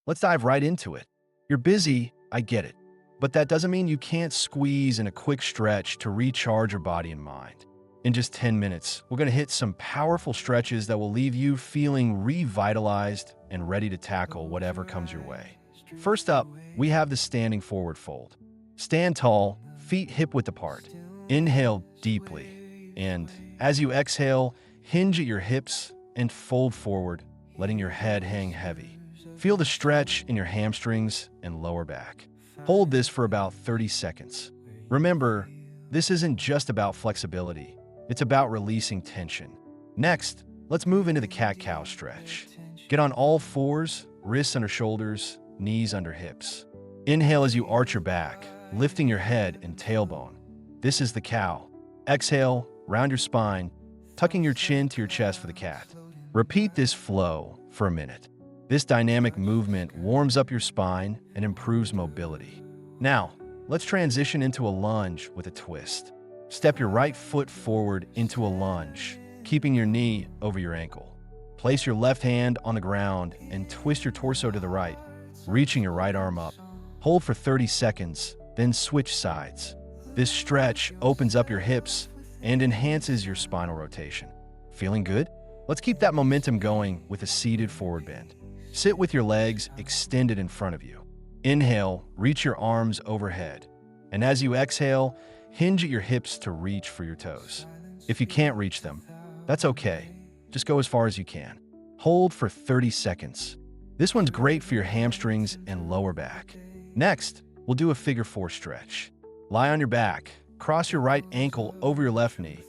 Let's dive right into it. You're busy, I get it. But that doesn't mean you can't squeeze in a quick stretch to recharge your body and mind. In just 10 minutes, we're going to hit some powerful stretches that will leave you feeling revitalized and ready to tackle whatever comes your way. First up, we have the standing forward fold. Stand tall, feet hip-width apart. Inhale deeply, and as you exhale, hinge at your hips and fold forward, letting your head hang heavy. Feel the stretch in your hamstrings and lower back. Hold this for about 30 seconds. Remember, this isn't just about flexibility. It's about releasing tension. Next, let's move into the cat-cow stretch. Get on all fours, wrists under shoulders, knees under hips. Inhale as you arch your back, lifting your head and tailbone. This is the cow. Exhale, round your spine, tucking your chin to your chest for the cat. Repeat this flow for a minute. This dynamic movement warms up your spine and improves mobility. Now, let's transition into a lunge with a twist. Step your right foot forward into a lunge, keeping your knee over your ankle. Place your left hand on the ground and twist your torso to the right, reaching your right arm up. Hold for 30 seconds, then switch sides. This stretch opens up your hips and enhances your spinal rotation. Feeling good? Let's keep that momentum going with a seated forward bend. Sit with your legs extended in front of you. Inhale, reach your arms overhead. And as you exhale, hinge at your hips to reach for your toes. If you can't reach them, that's okay. Just go as far as you can. Hold for 30 seconds. This one's great for your hamstrings and lower back. Next, we'll do a figure four stretch. Lie on your back, cross your right ankle over your left knee,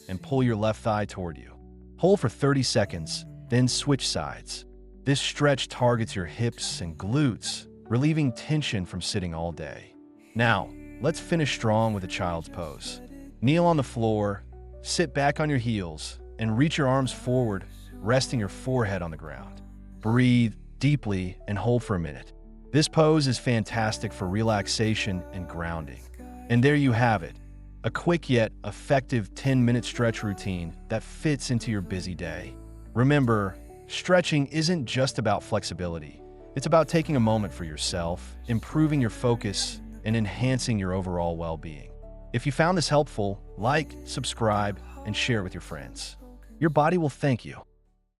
and pull your left thigh toward you. Hold for 30 seconds, then switch sides. This stretch targets your hips and glutes, relieving tension from sitting all day. Now, let's finish strong with a child's pose. Kneel on the floor, sit back on your heels, and reach your arms forward, resting your forehead on the ground. Breathe deeply and hold for a minute. This pose is fantastic for relaxation and grounding. And there you have it, a quick yet effective 10-minute stretch routine that fits into your busy day. Remember, stretching isn't just about flexibility. It's about taking a moment for yourself, improving your focus, and enhancing your overall well-being. If you found this helpful, like, subscribe, and share it with your friends. Your body will thank you.